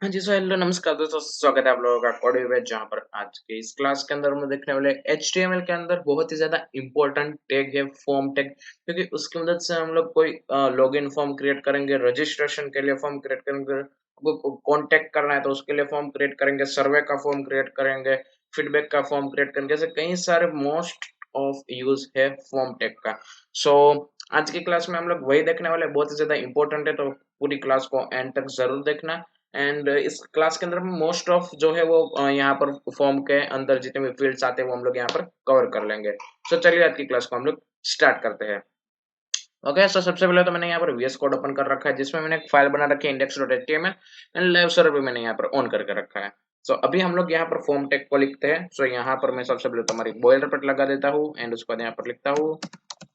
हाँ जी, so hello नमस्कार दोस्तों, स्वागत है आप लोगों का कोडिंग में। जहाँ पर आज के इस क्लास के अंदर हम देखने वाले HTML के अंदर बहुत ही ज़्यादा इम्पोर्टेंट टैग है फॉर्म टैग, क्योंकि उसकी मदद से हम लोग कोई लॉगिन फॉर्म क्रिएट करेंगे, रजिस्ट्रेशन के लिए फॉर्म क्रिएट करेंगे, कॉन्टैक्ट करना है तो उसके लिए फॉर्म क्रिएट करेंगे, सर्वे का फॉर्म क्रिएट करेंगे, फीडबैक का फॉर्म क्रिएट करेंगे। ऐसे कई सारे मोस्ट ऑफ यूज है फॉर्म टैग का। सो आज की क्लास में हम लोग वही देखने वाले, बहुत ही ज़्यादा इंपॉर्टेंट है, तो पूरी क्लास को एंड तक जरूर देखना। एंड इस क्लास के अंदर मोस्ट ऑफ जो है वो यहाँ पर फॉर्म के अंदर जितने भी फील्ड्स आते हैं वो हम लोग यहाँ पर कवर कर लेंगे। तो चलिए आज की क्लास को हम लोग स्टार्ट करते हैं। ओके, सो सबसे पहले तो मैंने यहाँ पर VS कोड ओपन कर रखा है, जिसमें मैंने एक फाइल बना रखी है index.html एंड लाइव सर्वर भी मैंने यहाँ पर ऑन करके रखा है। सो अभी हम लोग यहाँ पर फॉर्म टैग को लिखते हैं। सो यहाँ पर मैं सबसे पहले तो हमारी बॉइलर पर लगा देता हूँ एंड उसके बाद यहाँ पर लिखता हूँ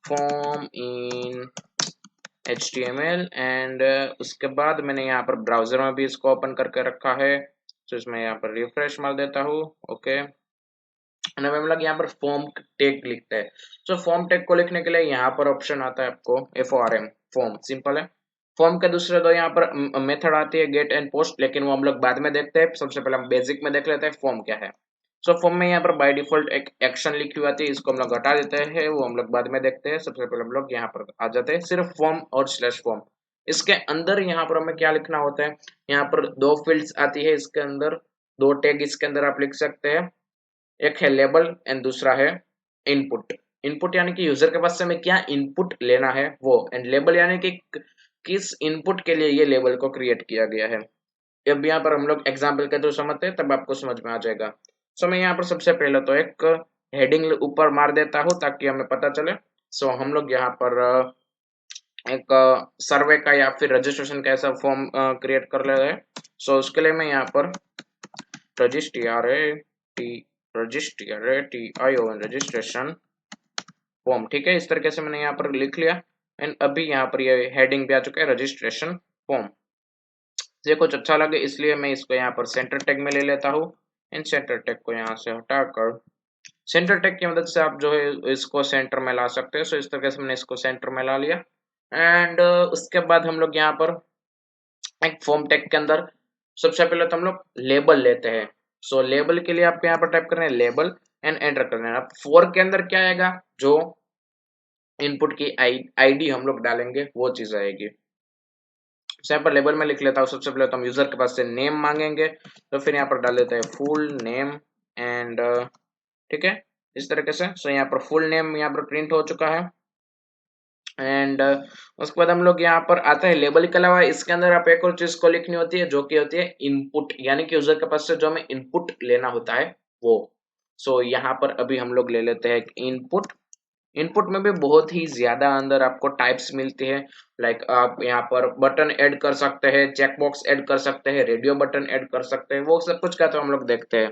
फॉर्म इन HTML एंड उसके बाद मैंने यहाँ पर ब्राउजर में भी इसको ओपन करके रखा है। तो इसमें यहाँ पर रिफ्रेश मार देता हूँ। ओके, एंड अब हम लोग यहाँ पर फॉर्म टैग लिखते हैं। तो फॉर्म टैग को लिखने के लिए यहाँ पर ऑप्शन आता है आपको FORM, फॉर्म सिंपल है। फॉर्म के दूसरे दो यहाँ पर मेथड आती है गेट एंड पोस्ट, लेकिन वो हम लोग बाद में देखते हैं। सबसे पहले हम बेसिक में देख लेते हैं फॉर्म क्या है। सो फॉर्म में यहाँ पर बाय डिफॉल्ट एक एक्शन लिखी हुई आती है, इसको हम लोग हटा देते हैं, वो हम लोग बाद में देखते हैं। सबसे पहले हम लोग यहाँ पर आ जाते हैं सिर्फ फॉर्म और स्लैश फॉर्म। इसके अंदर यहाँ पर हमें क्या लिखना होता है, यहाँ पर दो फील्ड्स आती है, इसके अंदर दो टैग इसके अंदर आप लिख सकते हैं। एक है लेबल एंड दूसरा है इनपुट। इनपुट यानी कि यूजर के पास से हमें क्या इनपुट लेना है वो, एंड लेबल यानी कि किस इनपुट के लिए ये लेबल को क्रिएट किया गया है। अब यहाँ पर हम लोग एग्जाम्पल के थ्रू समझते हैं, तब आपको समझ में आ जाएगा। सो मैं यहाँ पर सबसे पहले तो एक हेडिंग ऊपर मार देता हूँ ताकि हमें पता चले। सो हम लोग यहाँ पर एक सर्वे का या फिर रजिस्ट्रेशन का ऐसा फॉर्म क्रिएट कर ले रहे हैं। सो उसके लिए मैं यहाँ पर रजिस्ट्रेशन फॉर्म, ठीक है, इस तरीके से मैंने यहाँ पर लिख लिया। एंड अभी यहाँ पर ये हेडिंग भी आ चुका है रजिस्ट्रेशन फॉर्म। ये कुछ अच्छा लगे इसलिए मैं इसको यहाँ पर सेंटर टैग में ले लेता हूँ। एंड सेंटर टैग को यहाँ से हटाकर सेंटर टैग की मदद से आप जो है इसको सेंटर में ला सकते हैं। सो इस तरीके से मैंने इसको सेंटर में ला लिया। एंड उसके बाद हम लोग यहाँ पर एक फॉर्म टैग के अंदर सबसे पहले तो हम लोग लेबल लेते हैं। सो लेबल के लिए आपको यहाँ पर टाइप करना है लेबल एंड एंटर करना है। अब फॉर के अंदर क्या आएगा, जो इनपुट की आईडी हम लोग डालेंगे वो चीज आएगी। यहाँ पर लेबल में लिख लेता हूँ। सबसे पहले तो हम यूजर के पास से नेम मांगेंगे, तो फिर यहाँ पर डाल देते हैं फुल नेम एंड ठीक है, इस तरीके से। सो यहाँ पर फुल नेम यहाँ पर प्रिंट हो चुका है। एंड उसके बाद हम लोग यहाँ पर आते हैं लेबल के अलावा इसके अंदर आप एक और चीज को लिखनी होती है, जो कि होती है इनपुट, यानी कि यूजर के पास से जो हमें इनपुट लेना होता है वो। सो यहाँ पर अभी हम लोग ले लेते हैं इनपुट। इनपुट में भी बहुत ही ज्यादा अंदर आपको टाइप्स मिलती है। लाइक आप यहाँ पर बटन ऐड कर सकते हैं, चेकबॉक्स ऐड कर सकते हैं, रेडियो बटन ऐड कर सकते हैं, वो सब कुछ का तो हम लोग देखते हैं।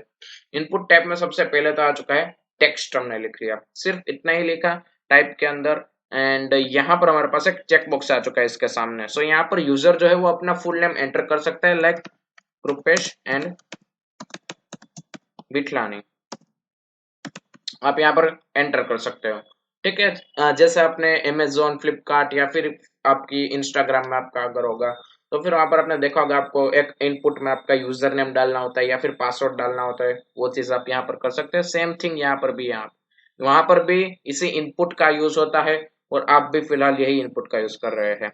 इनपुट टाइप में सबसे पहले तो आ चुका है टेक्स्ट, हमने लिख लिया, सिर्फ इतना ही लिखा टाइप के अंदर। एंड यहाँ पर हमारे पास एक चेकबॉक्स आ चुका है इसके सामने। सो यहाँ पर यूजर जो है वो अपना फुल नेम एंटर कर सकता है, लाइक रुपेश एंड बिठलानी, आप यहाँ पर एंटर कर सकते हो। ठीक है, जैसे आपने अमेजोन, फ्लिपकार्ट या फिर आपकी इंस्टाग्राम में आपका अगर होगा, तो फिर वहां पर आपने देखा होगा आपको एक इनपुट में आपका यूजर नेम डालना होता है या फिर पासवर्ड डालना होता है, वो चीज आप यहाँ पर कर सकते हैं। सेम थिंग यहाँ पर भी, यहाँ वहां पर भी इसी इनपुट का यूज होता है और आप भी फिलहाल यही इनपुट का यूज कर रहे हैं।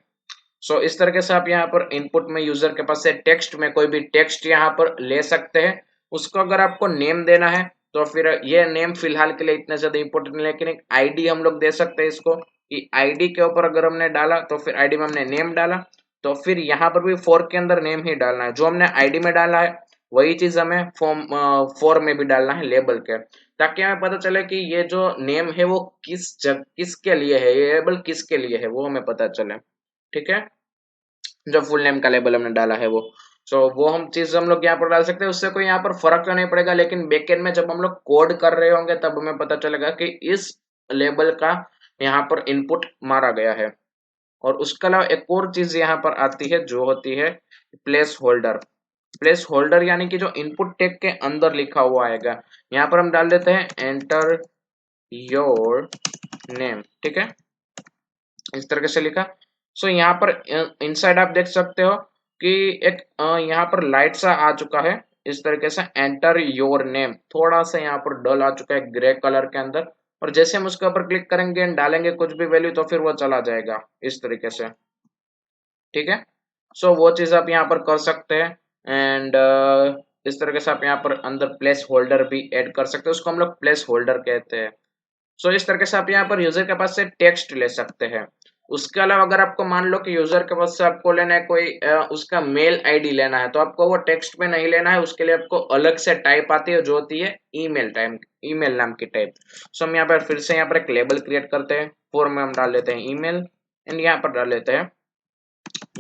सो इस तरीके से आप यहाँ पर इनपुट में यूजर के पास से टेक्स्ट में कोई भी टेक्स्ट यहाँ पर ले सकते हैं। उसको अगर आपको नेम देना है तो फिर ये नेम फिलहाल के लिए इतने ज्यादा इंपॉर्टेंट नहीं, लेकिन एक आईडी हम लोग दे सकते हैं इसको, कि आईडी के ऊपर अगर हमने डाला तो फिर आईडी में हमने नेम डाला, तो फिर यहाँ पर भी फॉर के अंदर नेम ही डालना है। जो हमने आईडी में डाला है वही चीज हमें फॉर में भी डालना है लेबल के, ताकि हमें पता चले कि ये जो नेम है वो किसके लिए है, ये लेबल किसके लिए है, वो हमें पता चले। ठीक है, जो फुल नेम का लेबल हमने डाला है वो। सो वो हम चीज हम लोग यहाँ पर डाल सकते हैं, उससे कोई यहाँ पर फर्क तो नहीं पड़ेगा, लेकिन बैकएंड में जब हम लोग कोड कर रहे होंगे तब हमें पता चलेगा कि इस लेबल का यहाँ पर इनपुट मारा गया है। और उसके अलावा एक और चीज यहाँ पर आती है जो होती है प्लेस होल्डर। प्लेस होल्डर यानी कि जो इनपुट टैग के अंदर लिखा हुआ आएगा, यहाँ पर हम डाल देते हैं एंटर योर नेम। ठीक है, इस तरीके से लिखा। सो यहाँ पर इनसाइड आप देख सकते हो कि एक यहाँ पर लाइट सा आ चुका है इस तरीके से, एंटर योर नेम, थोड़ा सा यहाँ पर डल आ चुका है ग्रे कलर के अंदर। और जैसे हम उसके ऊपर क्लिक करेंगे एंड डालेंगे कुछ भी वैल्यू तो फिर वो चला जाएगा इस तरीके से, ठीक है। सो वो चीज आप यहाँ पर कर सकते हैं। एंड इस तरीके से आप यहाँ पर अंदर प्लेस होल्डर भी ऐड कर सकते हैं, उसको हम लोग प्लेस होल्डर कहते हैं। सो इस तरीके से आप यहाँ पर यूजर के पास से टेक्स्ट ले सकते हैं। उसके अलावा अगर आपको मान लो कि यूजर के पास से आपको लेना है कोई उसका मेल आईडी लेना है, तो आपको वो टेक्स्ट में नहीं लेना है, उसके लिए आपको अलग से टाइप आती है जो होती है ईमेल टाइप, ईमेल नाम की टाइप। सो हम यहाँ पर फिर से यहाँ पर एक लेबल क्रिएट करते हैं, फॉर्म में हम डाल लेते हैं ईमेल, एंड यहाँ पर डाल लेते हैं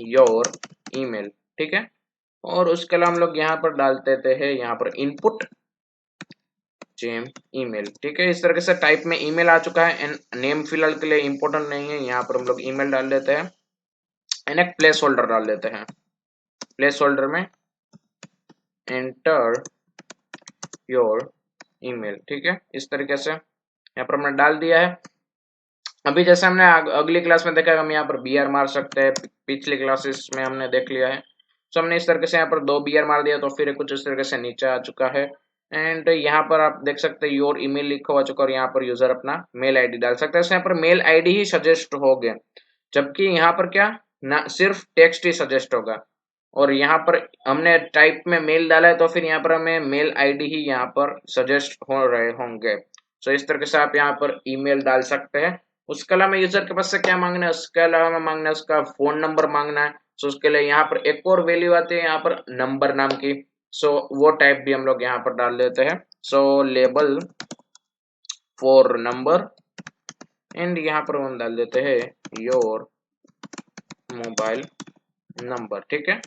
योर ईमेल, ठीक है। और उसके अलावा हम लोग यहाँ पर डाल देते हैं यहाँ पर इनपुट जेम ईमेल, ठीक है। इस तरीके से टाइप में ईमेल आ चुका है, एंड नेम फिलहाल के लिए इंपॉर्टेंट नहीं है, यहाँ पर हम लोग ईमेल डाल देते हैं, एंड एक प्लेस होल्डर डाल देते हैं। प्लेस होल्डर में एंटर योर ईमेल, ठीक है। इस तरीके से यहाँ पर हमने डाल दिया है। अभी जैसे हमने अगली क्लास में देखा, हम यहाँ पर बीआर मार सकते हैं, पिछली क्लासेस में हमने देख लिया है। तो हमने इस तरीके से यहाँ पर 2 बीआर मार दिया, तो फिर कुछ इस तरीके से नीचे आ चुका है। एंड यहाँ पर आप देख सकते हैं योर ईमेल लिखा हुआ चुका, और यहाँ पर यूजर अपना मेल आईडी डाल सकता है। यहाँ पर मेल आईडी ही सजेस्ट होगे, जबकि यहाँ पर क्या ना सिर्फ टेक्स्ट ही सजेस्ट होगा। और यहाँ पर हमने टाइप में मेल डाला है, तो फिर यहाँ पर हमें मेल आईडी ही यहाँ पर सजेस्ट हो रहे होंगे। सो इस तरीके से आप यहाँ पर ईमेल डाल सकते हैं। उसके अलावा यूजर के पास से क्या मांगना है, उसके अलावा मांगना है उसका फोन नंबर मांगना है। सो उसके लिए यहाँ पर एक और वैल्यू आती है यहाँ पर नंबर नाम की। सो वो टाइप भी हम लोग यहाँ पर डाल देते हैं। सो लेबल फॉर नंबर, एंड यहाँ पर हम डाल देते हैं योर मोबाइल नंबर, ठीक है।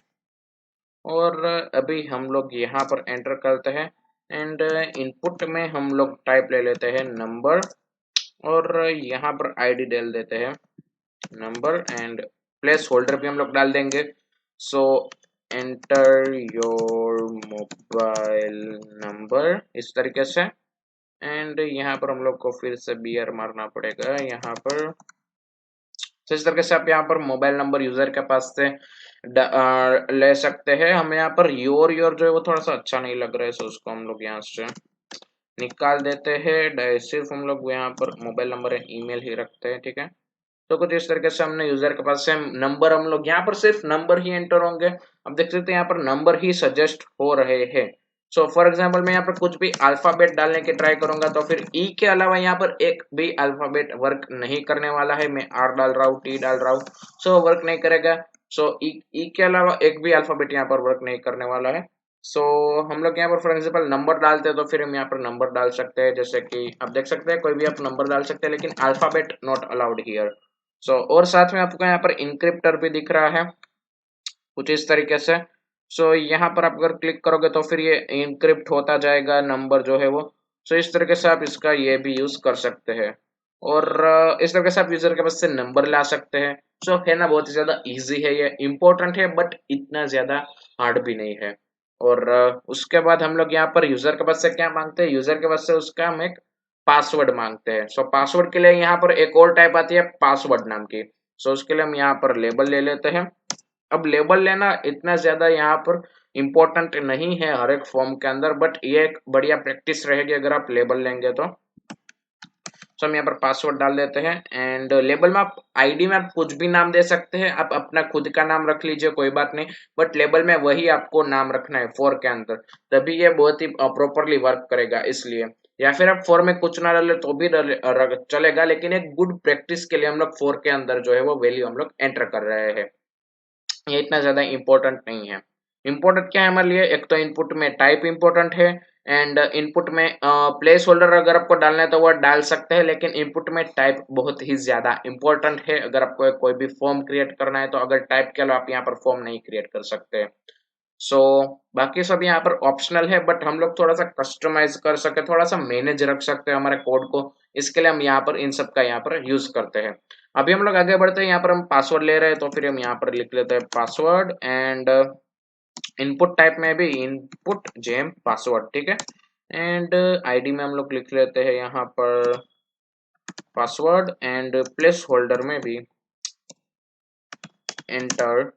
और अभी हम लोग यहाँ पर एंटर करते हैं, एंड इनपुट में हम लोग टाइप ले लेते हैं नंबर, और यहाँ पर आईडी डाल देते हैं नंबर, एंड प्लेस होल्डर भी हम लोग डाल देंगे। सो एंटर योर मोबाइल नंबर, इस तरीके से। एंड यहाँ पर हम लोग को फिर से बीआर मारना पड़ेगा यहाँ पर। तो इस तरीके से आप यहाँ पर मोबाइल नंबर यूजर के पास से ले सकते हैं। हम यहाँ पर योर योर जो है वो थोड़ा सा अच्छा नहीं लग रहा है, सो उसको हम लोग यहाँ से निकाल देते हैं। सिर्फ हम लोग यहाँ पर मोबाइल नंबर एंड ईमेल ही रखते हैं, ठीक है। तो कुछ इस तरीके से हमने यूजर के पास से नंबर, हम लोग यहाँ पर सिर्फ नंबर ही एंटर होंगे। अब देख सकते हैं यहाँ पर नंबर ही सजेस्ट हो रहे हैं। सो फॉर एग्जांपल मैं यहाँ पर कुछ भी अल्फाबेट डालने की ट्राई करूंगा, तो फिर ई के अलावा यहाँ पर एक भी अल्फाबेट वर्क नहीं करने वाला है। मैं आर डाल रहा हूँ, टी डाल रहा हूँ, सो वर्क नहीं करेगा। सो ई के अलावा एक भी अल्फाबेट यहाँ पर वर्क नहीं करने वाला है। सो हम लोग यहाँ पर फॉर एग्जाम्पल नंबर डालते हैं, तो फिर हम यहाँ पर नंबर डाल सकते हैं, जैसे कि आप देख सकते हैं कोई भी आप नंबर डाल सकते हैं, लेकिन अल्फाबेट नॉट अलाउड हियर। सो और साथ में आपको यहाँ पर इंक्रिप्टर भी दिख रहा है कुछ इस तरीके से। सो यहाँ पर आप अगर क्लिक करोगे तो फिर ये इंक्रिप्ट होता जाएगा नंबर जो है वो। सो इस तरीके से आप इसका ये भी यूज कर सकते हैं। और इस तरीके से आप यूजर के पास से नंबर ला सकते हैं। सो है ना, बहुत ही ज्यादा इजी है, ये इम्पोर्टेंट है, बट इतना ज्यादा हार्ड भी नहीं है। और उसके बाद हम लोग यहाँ पर यूजर के पास से क्या मांगते हैं, यूजर के पास से उसका हम एक पासवर्ड मांगते हैं। सो पासवर्ड के लिए यहाँ पर एक और टाइप आती है पासवर्ड नाम की। सो उसके लिए हम यहाँ पर लेबल ले लेते हैं। अब लेबल लेना इतना ज्यादा यहाँ पर इम्पोर्टेंट नहीं है हर एक फॉर्म के अंदर, बट ये एक बढ़िया प्रैक्टिस रहेगी अगर आप लेबल लेंगे तो। सो हम यहाँ पर पासवर्ड डाल देते हैं, एंड लेबल में आप आईडी में आप कुछ भी नाम दे सकते हैं, आप अपना खुद का नाम रख लीजिए, कोई बात नहीं, बट लेबल में वही आपको नाम रखना है फॉर के अंदर, तभी ये बहुत ही प्रॉपरली वर्क करेगा इसलिए। या फिर आप फॉर में कुछ ना डाले तो भी चलेगा, लेकिन एक गुड प्रैक्टिस के लिए हम लोग फॉर के अंदर जो है वो वैल्यू हम लोग एंटर कर रहे हैं। ये इतना ज्यादा इम्पोर्टेंट नहीं है। इम्पोर्टेंट क्या है हमारे लिए, एक तो इनपुट में टाइप इम्पोर्टेंट है, एंड इनपुट में प्लेस होल्डर अगर आपको डालना है तो वो डाल सकते हैं, लेकिन इनपुट में टाइप बहुत ही ज्यादा इम्पोर्टेंट है। अगर आपको कोई भी फॉर्म क्रिएट करना है तो अगर टाइप के अलावा आप यहाँ पर फॉर्म नहीं क्रिएट कर सकते। सो बाकी सब यहाँ पर ऑप्शनल है, बट हम लोग थोड़ा सा कस्टमाइज कर सकते हैं, थोड़ा सा मैनेज रख सकते हैं हमारे कोड को, इसके लिए हम यहाँ पर इन सब का यहाँ पर यूज करते हैं। अभी हम लोग आगे बढ़ते हैं, यहाँ पर हम पासवर्ड ले रहे हैं, तो फिर हम यहाँ पर लिख लेते हैं पासवर्ड, एंड इनपुट टाइप में भी इनपुट जेम पासवर्ड, ठीक है। एंड आईडी में हम लोग लिख लेते हैं यहाँ पर पासवर्ड, एंड प्लेस होल्डर में भी एंटर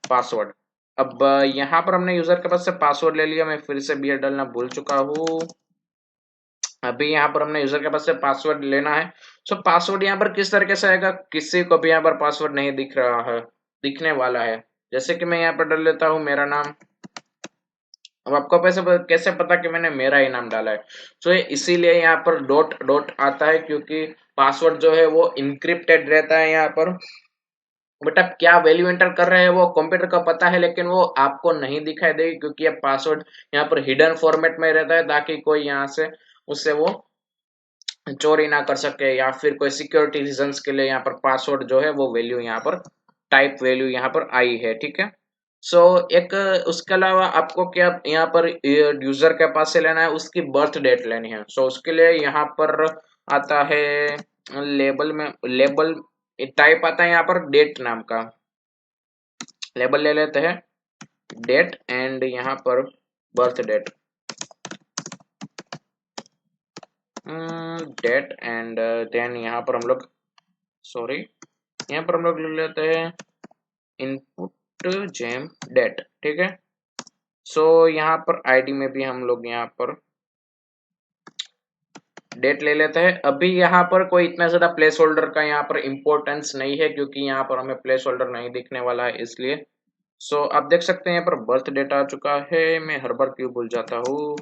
पासवर्ड। अब यहाँ पर हमने यूजर के पास से पासवर्ड ले लिया, मैं फिर से BR डालना भूल चुका हूँ। अभी यहाँ पर हमने यूजर के पास से पासवर्ड लेना है। सो पासवर्ड यहाँ पर किस तरीके से आएगा, किसी को भी यहाँ पर पासवर्ड नहीं दिख रहा है, दिखने वाला है। जैसे कि मैं यहाँ पर डाल लेता हूँ मेरा नाम। अब आपको कैसे पता कि मैंने मेरा ही नाम डाला है? सो ये इसीलिए यहाँ पर डॉट डॉट आता है, क्योंकि पासवर्ड जो है वो इनक्रिप्टेड रहता है यहाँ पर। बट आप क्या वैल्यू एंटर कर रहे हैं वो कंप्यूटर का पता है, लेकिन वो आपको नहीं दिखाई देगी, क्योंकि ये पासवर्ड यहाँ पर हिडन फॉर्मेट में रहता है, ताकि कोई यहाँ से उससे वो चोरी ना कर सके, या फिर कोई सिक्योरिटी रीजंस के लिए यहाँ पर पासवर्ड जो है वो वैल्यू यहाँ पर टाइप वैल्यू यहाँ पर आई है, ठीक है। सो एक उसके अलावा आपको क्या यहाँ पर यूजर के पास से लेना है, उसकी बर्थ डेट लेनी है। सो उसके लिए यहाँ पर आता है लेबल में, लेबल टाइप आता है यहाँ पर डेट नाम का। लेबल ले लेते हैं डेट, एंड यहाँ पर birth date, date and then यहाँ पर हम लोग, सॉरी, यहाँ पर हम लोग ले लेते हैं इनपुट जेम डेट, ठीक है। सो यहाँ पर आईडी में भी हम लोग यहाँ पर डेट ले लेते हैं। अभी यहाँ पर कोई इतना ज्यादा प्लेस होल्डर का यहाँ पर इम्पोर्टेंस नहीं है, क्योंकि यहाँ पर हमें प्लेस होल्डर नहीं दिखने वाला है, इसलिए। सो आप देख सकते हैं यहाँ पर बर्थ डेट आ चुका है, मैं हर बार क्यों भूल जाता हूँ।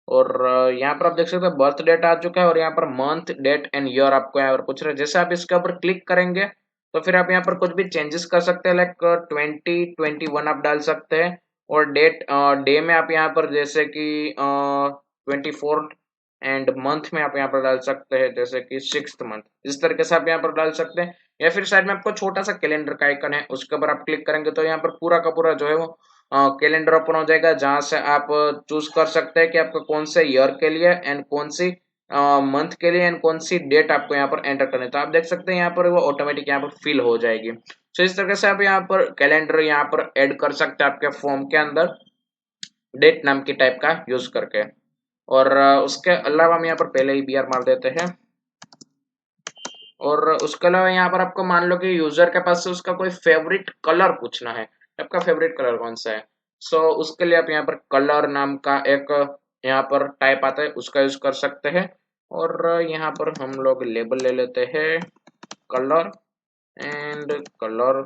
और यहाँ पर आप देख सकते हैं बर्थ डेट आ चुका है, और यहाँ per month date and year आपको यहाँ पर पूछ रहे हैं। जैसे आप इसके ऊपर क्लिक करेंगे तो फिर आप यहाँ पर कुछ भी चेंजेस कर सकते हैं, लाइक 2021 आप डाल सकते हैं। और डेट डे में आप यहाँ पर जैसे कि 24, एंड मंथ में आप यहाँ पर डाल सकते हैं जैसे कि 6th मंथ, इस तरीके से आप यहाँ पर डाल सकते हैं। या फिर साइड में आपको छोटा सा कैलेंडर का आइकन है, उसके ऊपर आप क्लिक करेंगे तो यहाँ पर पूरा का पूरा जो है वो कैलेंडर ओपन हो जाएगा, जहां से आप चूज कर सकते हैं कि आपको कौन से ईयर के लिए एंड कौन सी मंथ के लिए एंड कौन सी डेट आपको यहाँ पर एंटर करनी है। तो आप देख सकते हैं यहाँ पर वो ऑटोमेटिक यहाँ पर फिल हो जाएगी। तो इस तरीके से आप यहाँ पर कैलेंडर यहाँ पर ऐड कर सकते हैं आपके फॉर्म के अंदर, डेट नाम की टाइप का यूज करके। और उसके अलावा हम यहाँ पर पहले ही BR मार देते हैं। और उसके अलावा यहाँ पर आपको मान लो कि यूजर के पास से उसका कोई फेवरेट कलर पूछना है, आपका फेवरेट कलर कौन सा है। सो उसके लिए आप यहाँ पर कलर नाम का एक यहाँ पर टाइप आता है, उसका यूज कर सकते हैं। और यहाँ पर हम लोग लेबल ले लेते हैं कलर एंड कलर,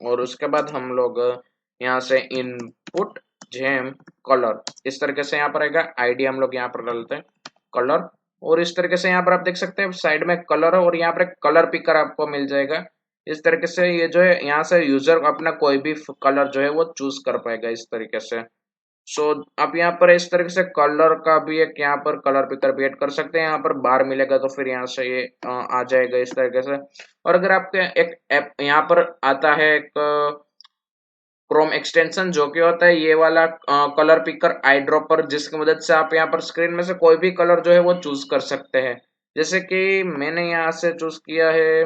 और उसके बाद हम लोग यहाँ से इनपुट जेम कलर, इस तरीके से यहाँ पर आएगा। आईडी हम लोग यहाँ पर डालते हैं कलर, और इस तरीके से यहाँ पर आप देख सकते हैं साइड में कलर है, और यहाँ पर एक कलर पिकर आपको मिल जाएगा। इस तरीके से ये जो है यहाँ से यूजर अपना कोई भी कलर जो है वो चूज कर पाएगा इस तरीके से। सो आप यहाँ पर इस तरीके से कलर का भी एक यहाँ पर कलर पिकर भी ऐड कर सकते हैं। यहाँ पर बार मिलेगा तो फिर यहाँ से ये आ जाएगा इस तरीके से। और अगर आपके एक ऐप यहाँ पर आता है एक क्रोम एक्सटेंशन, जो कि होता है ये वाला कलर पिकर आई ड्रॉपर, जिसकी मदद से आप यहाँ पर स्क्रीन में से कोई भी कलर जो है वो चूज कर सकते हैं। जैसे कि मैंने यहाँ से चूज किया है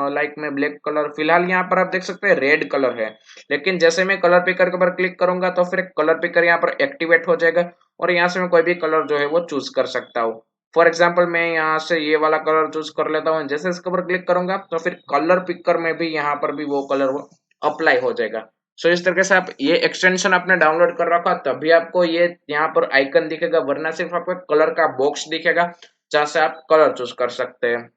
लाइक मैं ब्लैक कलर, फिलहाल यहाँ पर आप देख सकते हैं रेड कलर है, लेकिन जैसे मैं कलर पिकर के ऊपर क्लिक करूंगा तो फिर कलर पिकर यहाँ पर एक्टिवेट हो जाएगा, और यहाँ से मैं कोई भी कलर जो है वो चूज कर सकता हूँ। फॉर एग्जाम्पल मैं यहाँ से ये वाला कलर चूज कर लेता हूँ, जैसे इसके ऊपर क्लिक करूंगा तो फिर कलर पिकर में भी यहाँ पर भी वो कलर वो अप्लाई हो जाएगा। सो इस तरीके से आप ये एक्सटेंशन आपने डाउनलोड कर रखा तभी आपको ये यहाँ पर आइकन दिखेगा, वरना सिर्फ आपको कलर का बॉक्स दिखेगा जहां से आप कलर चूज कर सकते हैं।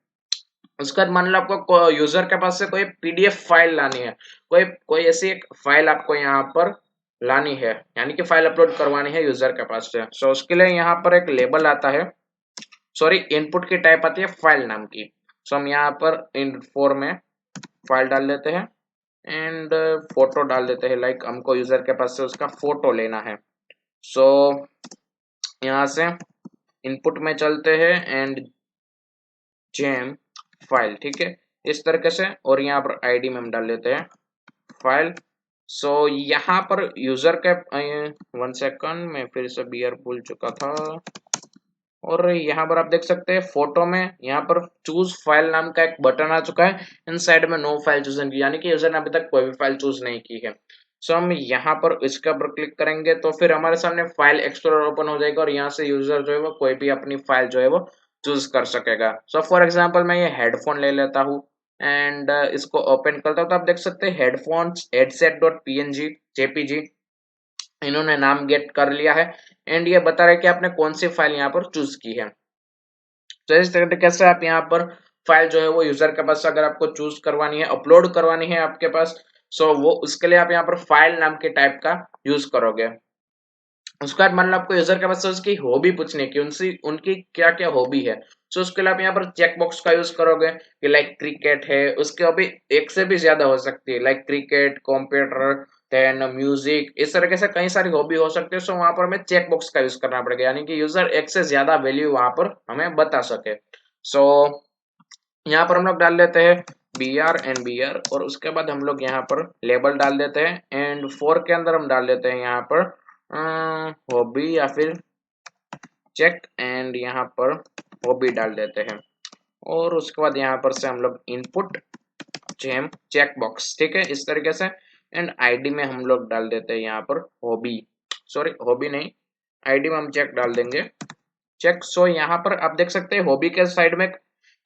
उसके बाद मान लो आपको यूजर के पास से कोई PDF फाइल लानी है, कोई कोई ऐसी एक फाइल आपको यहाँ पर लानी है, यानी कि फाइल अपलोड करवानी है यूजर के पास से। सो उसके लिए यहाँ पर एक लेबल आता है, सॉरी इनपुट की टाइप आती है फाइल नाम की। सो हम यहाँ पर इन4 में फाइल डाल लेते हैं एंड फोटो डाल देते हैं, लाइक हमको यूजर के पास से उसका फोटो लेना है। सो यहाँ से इनपुट में चलते हैं एंड जेम फाइल, ठीक है, इस तरीके से। और यहाँ पर आईडी में हम डाल लेते हैं फाइल। सो यहाँ पर यूजर के 1 सेकंड मैं फिर से BR भूल चुका था। और यहाँ पर आप देख सकते हैं फोटो में यहाँ पर चूज फाइल नाम का एक बटन आ चुका है, इन साइड में नो फाइल चूजन की, यानी कि यूजर ने अभी तक कोई भी फाइल चूज नहीं की है। सो हम यहाँ पर इसके ऊपर क्लिक करेंगे तो फिर हमारे सामने फाइल एक्सप्लोरर ओपन हो जाएगा, और यहाँ से यूजर जो है वो कोई भी अपनी फाइल जो है वो चूज कर सकेगा। सो फॉर एग्जाम्पल मैं ये हेडफोन ले लेता हूँ, एंड इसको ओपन करता हूँ तो आप देख सकते हैं headphones headset dot PNG JPG इन्होंने नाम गेट कर लिया है। एंड ये बता रहा है कि आपने कौन सी फाइल यहाँ पर चूज की है। तो इस तरीके से आप यहाँ पर फाइल जो है वो यूजर के पास अगर आपको चूज करवानी है, अपलोड करवानी है आपके पास, सो वो उसके लिए आप यहाँ पर फाइल नाम के टाइप का यूज करोगे। उसके बाद मान लो आपको यूजर के पास से उसकी हॉबी पूछनी कि उनकी क्या क्या हॉबी है। सो उसके लिए आप यहाँ पर चेक बॉक्स का यूज करोगे कि लाइक क्रिकेट है, उसकी हॉबी एक से भी ज्यादा हो सकती है, like cricket, computer, then music, इस तरीके से कई सारी हॉबी हो सकती है। सो वहां पर हमें चेक बॉक्स का यूज करना पड़ेगा, यानी कि यूजर एक से ज्यादा वैल्यू वहां पर हमें बता सके। सो यहाँ पर हम लोग डाल देते हैं बी आर, और उसके बाद हम लोग यहाँ पर लेबल डाल देते हैं। एंड फोर के अंदर हम डाल देते हैं यहाँ पर हॉबी या फिर चेक, एंड यहाँ पर हॉबी डाल देते हैं। और उसके बाद यहाँ पर से हम लोग इनपुट जेम चेक बॉक्स, ठीक है, इस तरीके से। एंड आईडी में हम लोग डाल देते हैं यहाँ पर हॉबी, सॉरी हॉबी नहीं, आईडी में हम चेक डाल देंगे, चेक। सो यहाँ पर आप देख सकते हैं हॉबी के साइड में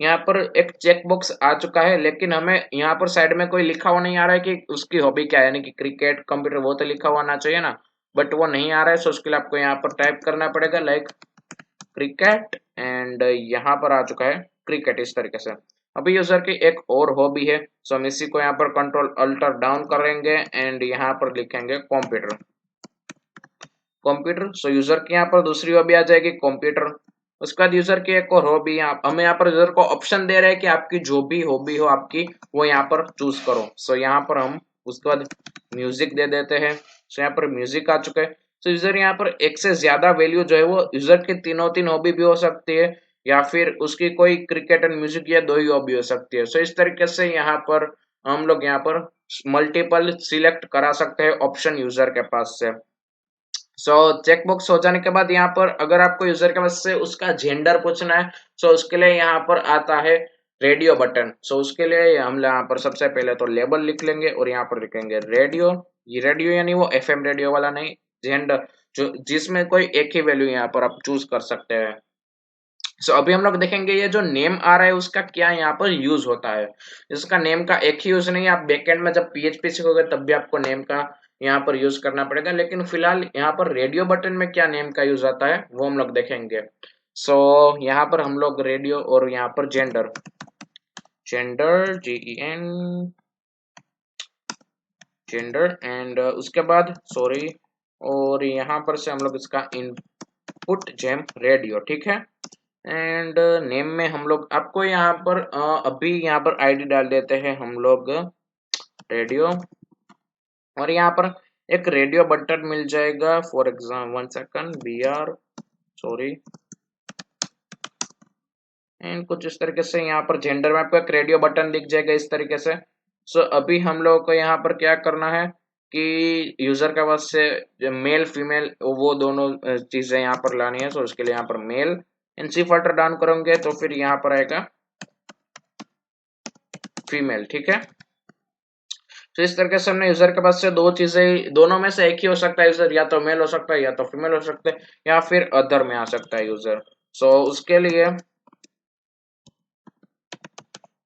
यहाँ पर एक चेक बॉक्स आ चुका है, लेकिन हमें यहाँ पर साइड में कोई लिखा हुआ नहीं आ रहा है कि उसकी हॉबी क्या है, यानी कि क्रिकेट, कंप्यूटर, वो तो लिखा हुआ आना चाहिए ना, बट वो नहीं आ रहा है। सो उसके लिए आपको यहाँ पर टाइप करना पड़ेगा लाइक क्रिकेट, एंड यहाँ पर आ चुका है क्रिकेट, इस तरीके से। अभी यूजर की एक और हॉबी है, सो हम इसी को यहाँ पर कंट्रोल अल्टर डाउन करेंगे एंड यहाँ पर लिखेंगे कंप्यूटर, कंप्यूटर। सो यूजर की यहाँ पर दूसरी हॉबी आ जाएगी कंप्यूटर। उसके बाद यूजर की एक और हॉबी, हमें यहाँ पर यूजर को ऑप्शन दे रहे हैं कि आपकी जो भी हॉबी हो आपकी, वो यहाँ पर चूज करो। सो यहाँ पर हम उसके बाद म्यूजिक दे देते हैं। सो यहाँ पर म्यूजिक आ चुका है। तो यूजर यहाँ पर एक से ज्यादा वैल्यू जो है वो यूजर की तीनों तीन हॉबी भी हो सकती है, या फिर उसकी कोई क्रिकेट एंड म्यूजिक या दो ही हॉबी हो सकती है। सो इस तरीके से यहाँ पर हम लोग यहाँ पर मल्टीपल सिलेक्ट करा सकते हैं ऑप्शन यूजर के पास से। सो चेकबॉक्स हो जाने के बाद यहाँ पर अगर आपको यूजर के पास से उसका जेंडर पूछना है, सो उसके लिए यहाँ पर आता है रेडियो बटन। सो उसके लिए हम यहाँ पर सबसे पहले तो लेबल लिख लेंगे और यहाँ पर लिखेंगे रेडियो। ये रेडियो यानी वो एफएम रेडियो वाला नहीं, जेंडर जो जिसमें कोई एक ही वैल्यू यहाँ पर आप चूज कर सकते हैं। सो अभी हम लोग देखेंगे ये जो नेम आ रहा है उसका क्या यहाँ पर यूज होता है। इसका नेम का एक ही यूज नहीं है, आप बैकएंड में जब पीएचपी सीखोगे तब भी आपको नेम का यहाँ पर यूज करना पड़ेगा, लेकिन फिलहाल यहाँ पर रेडियो बटन में क्या नेम का यूज आता है वो हम लोग देखेंगे। सो यहाँ पर हम लोग रेडियो और यहाँ पर gender, gender JEN gender, and उसके बाद सॉरी, और यहाँ पर से हम लोग इसका इनपुट जेम रेडियो, ठीक है। एंड नेम में हम लोग आपको यहाँ पर अभी यहाँ पर आईडी डाल देते हैं हम लोग रेडियो, और यहाँ पर एक रेडियो बटन मिल जाएगा for example, one second, B R sorry, and कुछ इस तरीके से यहाँ पर जेंडर में आपको एक रेडियो बटन दिख जाएगा इस तरीके से। सो अभी हम लोग को यहाँ पर क्या करना है कि यूजर के पास से मेल फीमेल वो दोनों चीजें यहाँ पर लानी है। सो उसके लिए यहाँ पर मेल एनसी फिल्टर डाउन करेंगे तो फिर यहाँ पर आएगा फीमेल, ठीक है। तो इस तरीके से हमने यूजर के पास से दो चीजें, दोनों में से एक ही हो सकता है यूजर, या तो मेल हो सकता है या तो फीमेल हो सकता है, या फिर अदर में आ सकता है यूजर। सो उसके लिए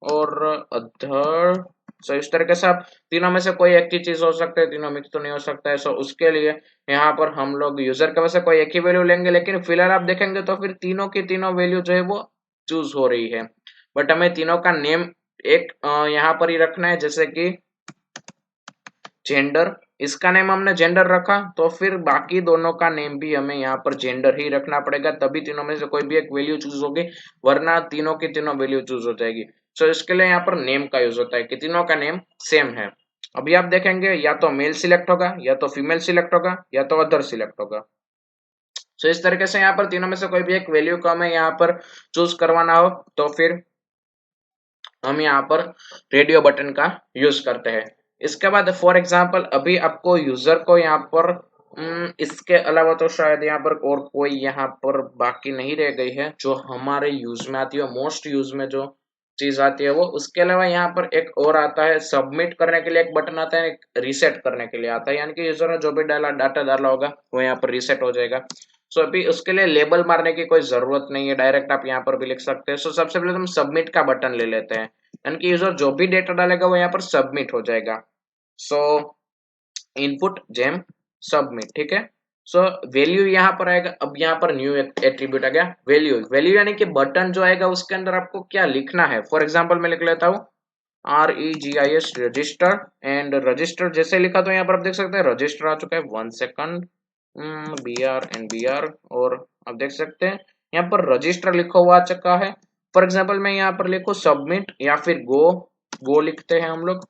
और अदर, सो इस तरीके से आप तीनों में से कोई एक ही चीज हो सकता है, तीनों मिक्स तो नहीं हो सकता है। सो उसके लिए यहाँ पर हम लोग यूजर के पास से कोई एक ही वैल्यू लेंगे, लेकिन फिलहाल आप देखेंगे तो फिर तीनों की तीनों वैल्यू जो है वो चूज हो रही है, बट हमें तीनों का नेम एक यहाँ पर ही रखना है, जैसे कि जेंडर, इसका नेम हमने जेंडर रखा तो फिर बाकी दोनों का नेम भी हमें यहाँ पर जेंडर ही रखना पड़ेगा, तभी तीनों में से कोई भी एक वैल्यू चूज होगी, वरना तीनों की तीनों वैल्यू चूज हो जाएगी। सो इसके लिए यहाँ पर नेम का यूज होता है कि तीनों का नेम सेम है। अभी आप देखेंगे या तो मेल सिलेक्ट होगा, या तो फीमेल सिलेक्ट होगा, या तो अदर सिलेक्ट होगा। सो इस तरीके से यहाँ पर तीनों में से कोई भी एक वैल्यू को हमें यहाँ पर चूज करवाना हो तो फिर हम यहाँ पर रेडियो बटन का यूज करते हैं। इसके बाद फॉर एग्जांपल अभी आपको यूजर को यहाँ पर इसके अलावा तो शायद यहाँ पर और कोई यहाँ पर बाकी नहीं रह गई है जो हमारे यूज में आती है, मोस्ट यूज में जो चीज आती है वो। उसके अलावा यहाँ पर एक और आता है, सबमिट करने के लिए एक बटन आता है, एक रीसेट करने के लिए आता है, यानी कि यूजर ने जो भी डाटा डाला होगा वो यहाँ पर रीसेट हो जाएगा। सो अभी उसके लिए लेबल मारने की कोई जरूरत नहीं है, डायरेक्ट आप यहाँ पर भी लिख सकते हैं। सो सबसे पहले हम सबमिट का बटन ले लेते हैं यानी कि यूजर जो भी डेटा डालेगा वो यहाँ पर सबमिट हो जाएगा। सो इनपुट जेम सबमिट, ठीक है। सो वैल्यू यहाँ पर आएगा। अब यहाँ पर न्यू एट्रीब्यूट आ गया वैल्यू। वैल्यू यानी कि बटन जो आएगा उसके अंदर आपको क्या लिखना है। फॉर एग्जाम्पल मैं लिख लेता हूँ REGIS रजिस्टर, एंड रजिस्टर जैसे लिखा तो यहाँ पर आप देख सकते हैं रजिस्टर आ चुका है। 1 सेकंड, BR एंड BR, और आप देख सकते हैं यहाँ पर रजिस्टर लिखा हुआ आ चुका है। फॉर एग्जाम्पल मैं यहाँ पर लिखूँ सबमिट या फिर गो लिखते हैं हम लोग।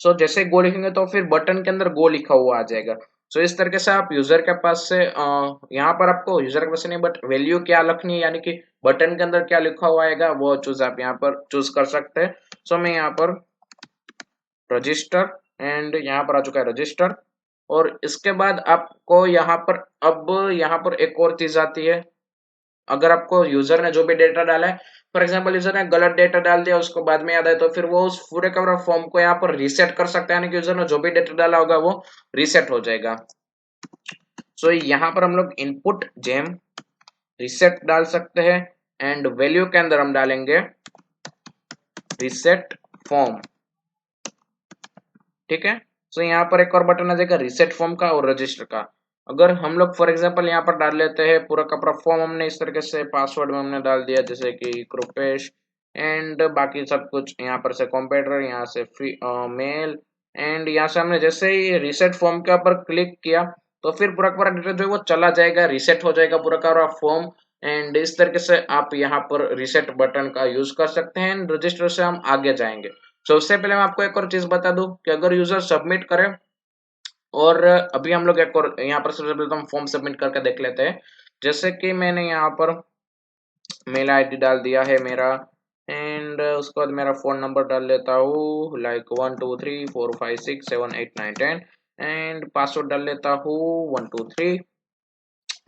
सो जैसे गो लिखेंगे तो फिर बटन के अंदर गो लिखा हुआ आ जाएगा। सो इस तरीके से आप यूजर के पास से यहाँ पर आपको यूजर के पास से नहीं बट वैल्यू क्या लिखनी है, यानी कि बटन के अंदर क्या लिखा हुआ आएगा वो चूज आप यहाँ पर चूज कर सकते हैं। सो मैं यहाँ पर रजिस्टर, एंड यहाँ पर आ चुका है रजिस्टर। और इसके बाद आपको यहाँ पर अब यहाँ पर एक और चीज आती है। अगर आपको यूजर ने जो भी डेटा डाला है, फॉर एग्जांपल यूजर ने गलत डेटा डाल दिया उसको बाद में याद आए तो फिर वो उस पूरे का पूरा फॉर्म को यहाँ पर रीसेट कर सकता है, यानी कि यूजर ने जो भी डेटा डाला होगा वो रीसेट हो जाएगा। सो यहाँ पर हम लोग इनपुट जेम रीसेट डाल सकते हैं, एंड वैल्यू के अंदर हम डालेंगे रीसेट फॉर्म, ठीक है। सो यहाँ पर एक और बटन आ जाएगा रीसेट फॉर्म का और रजिस्टर का। अगर हम लोग फॉर एग्जांपल यहाँ पर डाल लेते हैं पूरा का पूरा फॉर्म, हमने इस तरीके से पासवर्ड में हमने डाल दिया जैसे कि कृपेश, एंड बाकी सब कुछ यहाँ पर से कंप्यूटर, यहाँ से फ्री मेल, एंड यहाँ से हमने जैसे ही रीसेट फॉर्म के ऊपर क्लिक किया तो फिर पूरा का पूरा डेटा जो है वो चला जाएगा, रीसेट हो जाएगा पूरा का पूरा फॉर्म। एंड इस तरीके से आप यहाँ पर रीसेट बटन का यूज कर सकते हैं। एंड रजिस्टर से हम आगे जाएंगे। सो उससे पहले मैं आपको एक और चीज बता दूं कि अगर यूजर सबमिट करे, और अभी हम लोग एक और यहाँ पर सबसे पहले तो हम फॉर्म सबमिट करके देख लेते हैं। जैसे कि मैंने यहाँ पर मेल आईडी डाल दिया है मेरा, एंड उसके बाद मेरा फोन नंबर डाल लेता हूँ लाइक 12345678910, एंड पासवर्ड डाल लेता हूँ 123,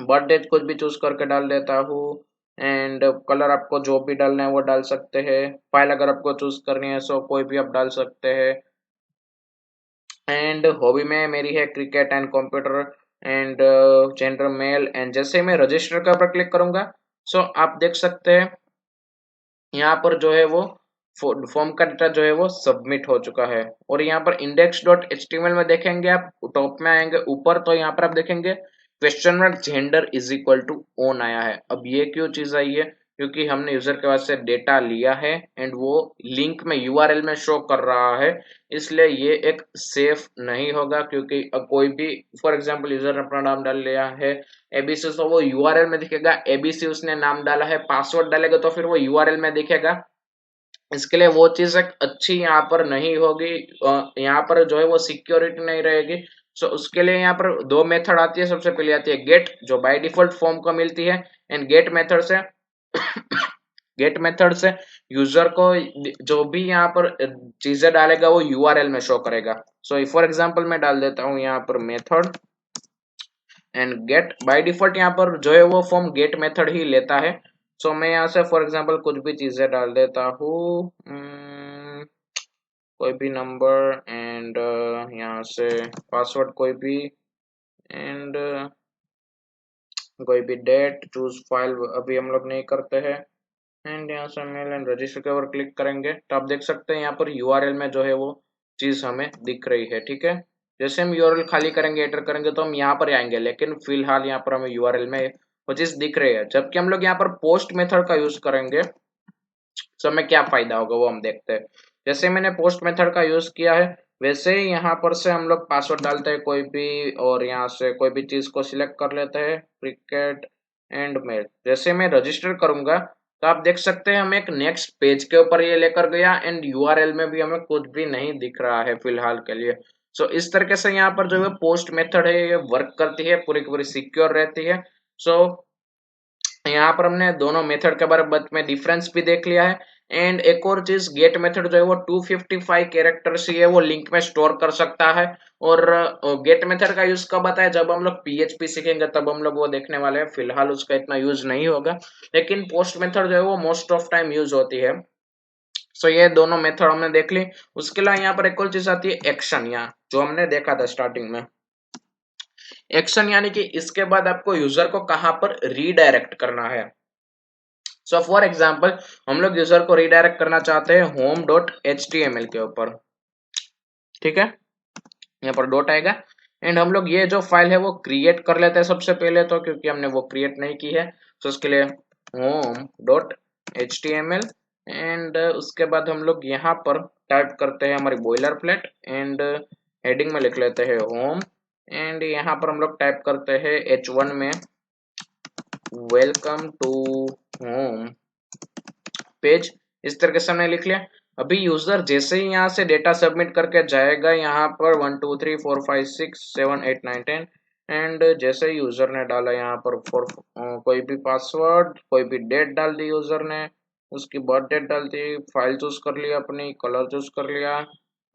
बर्थ डेट कुछ भी चूज करके डाल देता हूँ, एंड कलर आपको जो भी डालना है वो डाल सकते हैं। फाइल अगर आपको चूज करनी है सो कोई भी आप डाल सकते हैं। एंड हॉबी में मेरी है cricket and computer, and gender male. And जैसे मैं रजिस्टर के ऊपर क्लिक करूंगा सो आप देख सकते हैं यहाँ पर जो है वो फॉर्म का डेटा जो है वो सबमिट हो चुका है। और यहाँ पर index.html में देखेंगे आप टॉप में आएंगे ऊपर तो यहाँ पर आप देखेंगे question mark gender is equal to on आया है। अब ये क्यों चीज आई है, क्योंकि हमने यूजर के पास से डेटा लिया है एंड वो लिंक में यूआरएल में शो कर रहा है, इसलिए ये एक सेफ नहीं होगा। क्योंकि कोई भी फॉर एग्जांपल यूजर ने अपना नाम डाल लिया है एबीसी तो वो यूआरएल में दिखेगा, एबीसी उसने नाम डाला है, पासवर्ड डालेगा तो फिर वो यूआरएल में दिखेगा। इसके लिए वो चीज एक अच्छी यहाँ पर नहीं होगी, यहाँ पर जो है वो सिक्योरिटी नहीं रहेगी। सो उसके लिए यहाँ पर दो मेथड आती है। सबसे पहले आती है गेट जो बाय डिफॉल्ट फॉर्म को मिलती है, एंड गेट मेथड से गेट मेथड से यूजर को जो भी यहाँ पर चीजें डालेगा वो यूआरएल में शो करेगा। सो फॉर एग्जांपल मैं डाल देता हूँ यहाँ पर method, and get by default यहाँ पर जो है वो फॉर्म गेट मेथड ही लेता है। सो मैं यहाँ से फॉर एग्जांपल कुछ भी चीजें डाल देता हूँ, कोई भी नंबर, एंड यहाँ से पासवर्ड कोई भी, एंड कोई भी डेट, चूज फाइल अभी हम लोग नहीं करते हैं, एंड यहाँ से मेल एंड रजिस्टर के ऊपर क्लिक करेंगे तो आप देख सकते हैं यहाँ पर यूआरएल में जो है वो चीज हमें दिख रही है, ठीक है। जैसे हम यूआरएल खाली करेंगे एंटर करेंगे तो हम यहाँ पर आएंगे, लेकिन फिलहाल यहाँ पर हमें यूआरएल में वो चीज दिख रही है। जबकि हम लोग यहाँ पर पोस्ट मेथड का यूज करेंगे तो हमें क्या फायदा होगा वो हम देखते हैं। जैसे मैंने पोस्ट मेथड का यूज किया है वैसे ही यहाँ पर से हम लोग पासवर्ड डालते हैं कोई भी, और यहाँ से कोई भी चीज को सिलेक्ट कर लेते हैं क्रिकेट एंड मेल। जैसे मैं रजिस्टर करूंगा तो आप देख सकते हैं हमें एक नेक्स्ट पेज के ऊपर ये लेकर गया, एंड यूआरएल में भी हमें कुछ भी नहीं दिख रहा है फिलहाल के लिए। सो इस तरीके से यहाँ पर जो है पोस्ट मेथड है ये वर्क करती है, पूरी की पूरी सिक्योर रहती है। सो यहाँ पर हमने दोनों मेथड के बारे में डिफरेंस भी देख लिया है। एंड एक और चीज गेट मेथड जो है वो 255 कैरेक्टर्स ही है वो लिंक में स्टोर कर सकता है। और गेट मेथड का यूज कब आता है, जब हम लोग पीएचपी सीखेंगे तब हम लोग वो देखने वाले हैं, फिलहाल उसका इतना यूज नहीं होगा। लेकिन पोस्ट मेथड जो है वो मोस्ट ऑफ टाइम यूज होती है। सो ये दोनों मेथड हमने देख ली। उसके अलावा यहाँ पर एक और चीज आती है एक्शन, यहाँ जो हमने देखा था स्टार्टिंग में। एक्शन यानी कि इसके बाद आपको यूजर को कहां पर रीडायरेक्ट करना है। सो फॉर एग्जाम्पल हम लोग यूजर को रिडायरेक्ट करना चाहते हैं home.html के ऊपर, ठीक है, यहाँ पर डॉट आएगा एंड हम लोग ये जो फाइल है वो क्रिएट कर लेते हैं सबसे पहले, तो क्योंकि हमने वो क्रिएट नहीं की है, तो उसके लिए home.html एंड उसके बाद हम लोग यहाँ पर टाइप करते हैं हमारी बॉयलर प्लेट एंड हेडिंग में लिख लेते हैं होम एंड यहाँ पर हम लोग टाइप करते हैं h1 में वेलकम टू होम पेज। इस तरीके से हमने लिख लिया। अभी यूजर जैसे ही यहाँ से डेटा सबमिट करके जाएगा यहाँ पर 1 2 3 4 5 6 7 8 9 10 एंड जैसे ही यूजर ने डाला यहाँ पर फॉर कोई भी पासवर्ड, कोई भी डेट डाल दी यूजर ने, उसकी बर्थ डेट डाल दी, फाइल चूज कर लिया, अपनी कलर चूज कर लिया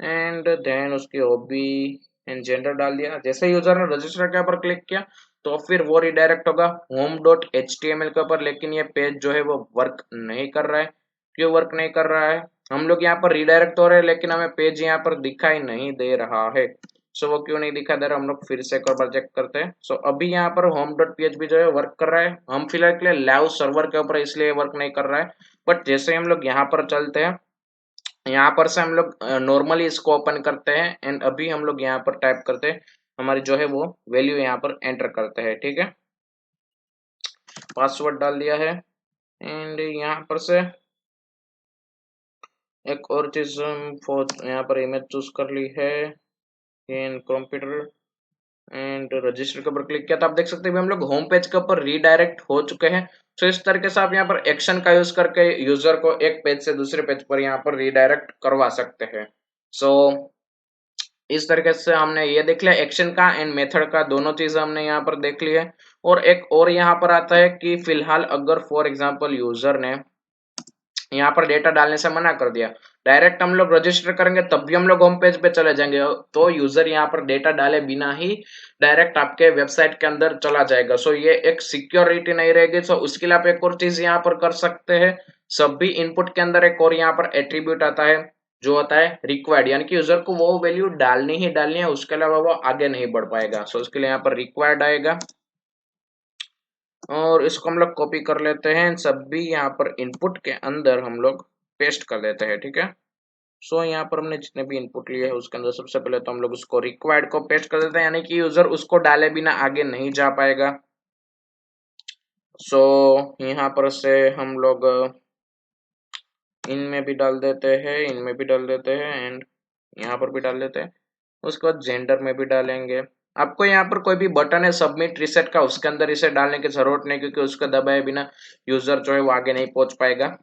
एंड देन उसकी हॉबी एंड जेंडर डाल दिया। जैसे यूजर ने रजिस्टर के ऊपर क्लिक किया तो फिर वो रिडायरेक्ट होगा home.html के ऊपर, लेकिन ये पेज जो है वो वर्क नहीं कर रहा है। क्यों वर्क नहीं कर रहा है? हम लोग यहाँ पर रिडायरेक्ट हो रहे हैं लेकिन हमें पेज यहाँ पर दिखाई नहीं दे रहा है। सो वो क्यों नहीं दिखाई दे रहा, हम लोग फिर से एक बार चेक करते हैं। सो अभी यहाँ पर home.php जो है वर्क कर रहा है। हम फिलहाल के लिए लाइव सर्वर के ऊपर इसलिए वर्क नहीं कर रहा है, बट जैसे हम लोग यहाँ पर चलते हैं, यहाँ पर से हम लोग नॉर्मली इसको ओपन करते हैं एंड अभी हम लोग यहाँ पर टाइप करते हैं, हमारी जो है वो वैल्यू यहाँ पर एंटर करते हैं, ठीक है, पासवर्ड डाल दिया है एंड यहाँ पर से एक और चीज यहाँ पर इमेज चूज कर ली है इन कंप्यूटर एंड रजिस्टर के ऊपर क्लिक किया तो आप देख सकते हैं हम लोग होम पेज के ऊपर रीडायरेक्ट हो चुके हैं। तो इस तरीके से आप यहाँ पर एक्शन का यूज करके यूजर को एक पेज से दूसरे पेज पर यहाँ पर रीडायरेक्ट करवा सकते हैं। सो इस तरीके से हमने ये देख लिया एक्शन का एंड मेथड का, दोनों चीज हमने यहाँ पर देख ली है। और एक और यहाँ पर आता है कि फिलहाल अगर फॉर एग्जांपल यूजर ने यहाँ पर डेटा डालने से मना कर दिया, डायरेक्ट हम लोग रजिस्टर करेंगे तब भी हम लोग होम पेज पे चले जाएंगे, तो यूजर यहाँ पर डेटा डाले बिना ही डायरेक्ट आपके वेबसाइट के अंदर चला जाएगा। सो ये एक सिक्योरिटी नहीं रहेगी। सो उसके लिए आप एक और चीज यहाँ पर कर सकते हैं, सभी इनपुट के अंदर एक और यहाँ पर एट्रीब्यूट आता है जो होता है रिक्वायर्ड, यानी कि यूजर को वो वैल्यू डालनी ही डालनी है, उसके अलावा वो आगे नहीं बढ़ पाएगा। सो उसके लिए यहाँ पर रिक्वायर्ड आएगा और इसको हम लोग कॉपी कर लेते हैं, सब भी यहाँ पर इनपुट के अंदर हम लोग पेस्ट कर देते हैं, ठीक है। सो यहाँ पर हमने जितने भी इनपुट लिए हैं उसके अंदर सबसे पहले तो हम लोग उसको रिक्वायर्ड को पेस्ट कर देते हैं, यानी कि यूजर उसको डाले बिना आगे नहीं जा पाएगा। सो यहाँ पर से हम लोग इनमें भी डाल देते हैं, इनमें भी डाल देते हैं एंड यहाँ पर भी डाल देते हैं। उसके बाद जेंडर में भी डालेंगे। आपको यहाँ पर कोई भी बटन है सबमिट रिसेट का, उसके अंदर इसे डालने की जरूरत नहीं, क्योंकि उसको दबाए बिना यूजर जो है वो आगे नहीं पहुंच पाएगा।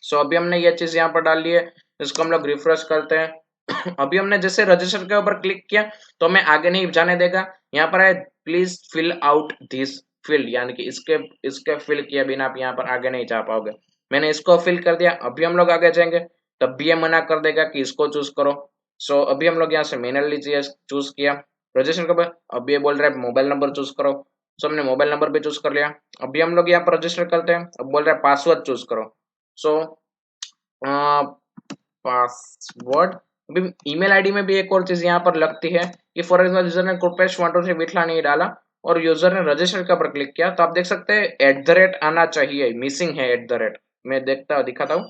सो अभी हमने ये चीज यहाँ पर डाल ली है, इसको हम लोग रिफ्रेश करते हैं। अभी हमने जैसे रजिस्टर के ऊपर क्लिक किया तो हमें आगे नहीं जाने देगा। यहाँ पर है please fill out this field, यानी कि इसके इसके फिल किए बिना आप यहाँ पर आगे नहीं जा पाओगे। मैंने इसको फिल कर दिया, अभी हम लोग आगे जाएंगे तब भी ये मना कर देगा कि इसको चूज करो। सो अभी हम लोग यहाँ से मैनुअली चूज किया रजिस्टर के ऊपर, अभी ये बोल रहा है मोबाइल नंबर चूज करो। सो हमने मोबाइल नंबर भी चूज कर लिया। अभी हम लोग यहाँ पर रजिस्टर करते हैं, अब बोल रहा है पासवर्ड चूज करो। सो पासवर्ड, अभी ईमेल आईडी में भी एक और चीज यहाँ पर लगती है कि फॉर एग्जाम्पल यूजर ने कृपेश 123 विठला नहीं डाला और यूजर ने रजिस्टर के ऊपर क्लिक किया तो आप देख सकते हैं @ आना चाहिए, मिसिंग है @ मैं दिखाता हूँ,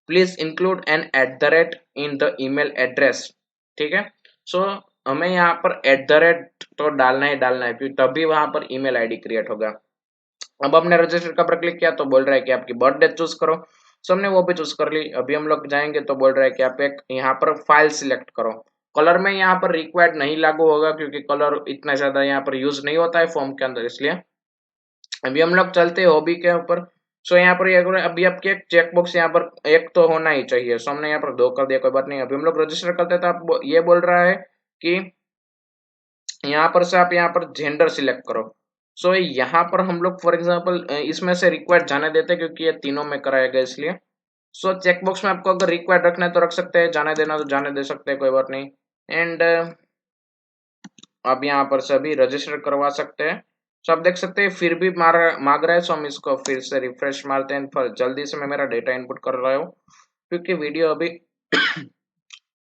please include an @ in the email address, ठीक है। सो हमें यहाँ पर @ तो डालना ही डालना है, क्योंकि तभी वहां पर ईमेल आईडी क्रिएट होगा। अब हमने रजिस्टर का पर क्लिक किया तो बोल रहा है कि आपकी बर्थ डेट चूज करो। सो हमने वो भी चूज कर ली। अभी हम लोग जाएंगे तो बोल रहा है कि आप एक यहाँ पर फाइल सिलेक्ट करो। कलर में यहाँ पर रिक्वायर्ड नहीं लागू होगा, क्योंकि कलर इतना ज्यादा यहाँ पर यूज नहीं होता है फॉर्म के अंदर, इसलिए। अभी हम लोग चलते हैं हॉबी के ऊपर। सो यहाँ पर अभी आपके एक चेकबॉक्स यहाँ पर एक तो होना ही चाहिए। सो हमने यहाँ पर 2 कर दिया, कोई बात नहीं। अभी हम लोग रजिस्टर करते हैं तो आप ये बोल रहा है कि यहाँ पर से आप यहाँ पर जेंडर सिलेक्ट करो। सो यहाँ पर हम लोग फॉर एग्जांपल इसमें से रिक्वायर्ड जाने देते हैं, क्योंकि ये तीनों में कराएगा इसलिए। सो चेकबॉक्स में आपको अगर रिक्वायर्ड रखना है तो रख सकते हैं, जाने देना तो जाने दे सकते हैं, कोई बात नहीं। एंड अब यहाँ पर से अभी रजिस्टर करवा सकते हैं। सो आप देख सकते हैं फिर भी मांग रहा है। सो हम इसको फिर से रिफ्रेश मारते हैं, फिर जल्दी से मैं मेरा डेटा इनपुट कर रहा हूँ, क्योंकि वीडियो अभी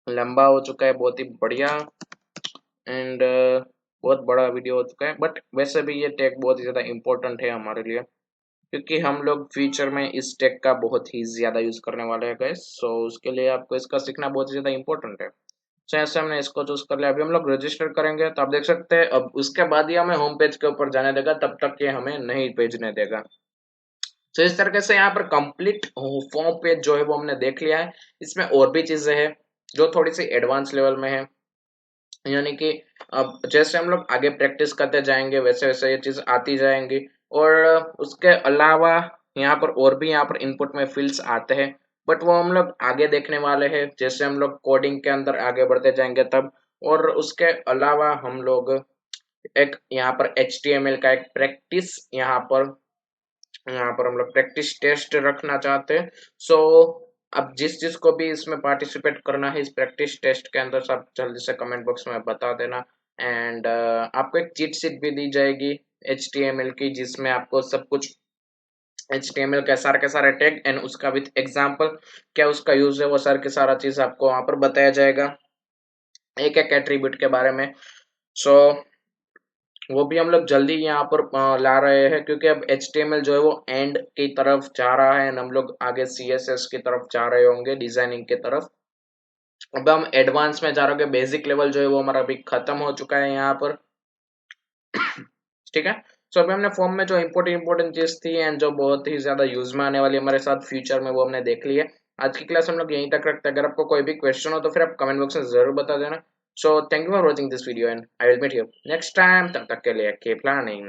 लंबा हो चुका है, बहुत ही बढ़िया एंड बहुत बड़ा वीडियो हो चुका है, बट वैसे भी ये टैग बहुत ही ज्यादा इंपॉर्टेंट है हमारे लिए। क्योंकि हम लोग फ्यूचर में इस टेक का बहुत ही ज्यादा यूज करने वाले हैं गाइस। सो उसके लिए आपको इसका सीखना बहुत ही ज्यादा इंपॉर्टेंट है। तो ऐसे हमने इसको चूज कर लिया। अभी हम लोग रजिस्टर करेंगे तो आप देख सकते हैं अब उसके बाद ही हमें होम पेज के ऊपर जाने देगा, तब तक ये हमें नहीं भेजने देगा। तो इस तरीके से यहाँ पर कंप्लीट फॉर्म पेज जो है वो हमने देख लिया है। इसमें और भी चीजें हैं जो थोड़ी सी एडवांस लेवल में है, यानी कि अब जैसे हम लोग आगे प्रैक्टिस करते जाएंगे वैसे वैसे ये चीज आती जाएंगी। और उसके अलावा यहाँ पर और भी यहाँ पर इनपुट में फील्ड्स आते हैं, बट वो हम लोग आगे देखने वाले हैं जैसे हम लोग कोडिंग के अंदर आगे बढ़ते जाएंगे तब। और उसके अलावा हम लोग एक यहाँ पर HTML का एक प्रैक्टिस यहाँ पर हम लोग प्रैक्टिस टेस्ट रखना चाहते हैं। सो अब जिस जिसको भी इसमें पार्टिसिपेट करना है इस प्रैक्टिस टेस्ट के अंदर, सब जल्दी से कमेंट बॉक्स में बता देना। एंड आपको एक चीट शीट भी दी जाएगी HTML की, जिसमें आपको सब कुछ HTML के सारे टैग एंड उसका विथ एग्जाम्पल क्या उसका यूज है वो सर के सारा चीज आपको वहां पर बताया जाएगा एक एक एट्रीब्यूट के बारे में। सो वो भी हम लोग जल्दी यहाँ पर ला रहे हैं, क्योंकि अब HTML जो है वो एंड की तरफ जा रहा है एंड हम लोग आगे CSS की तरफ जा रहे होंगे, डिजाइनिंग की तरफ। अब हम एडवांस में जा रहे होंगे, बेसिक लेवल जो है वो हमारा अभी खत्म हो चुका है यहाँ पर। ठीक है। सो अभी हमने फॉर्म में जो इम्पोर्टेंट चीज थी एंड जो बहुत ही ज्यादा यूज में आने वाली हमारे साथ फ्यूचर में, वो हमने देख ली है। आज की क्लास हम लोग यहीं तक रखते हैं। अगर आपको कोई भी क्वेश्चन हो तो फिर आप कमेंट बॉक्स में जरूर बता देना। So thank you for watching this video and I will meet you next time. तब तक के लिए कीप लर्निंग।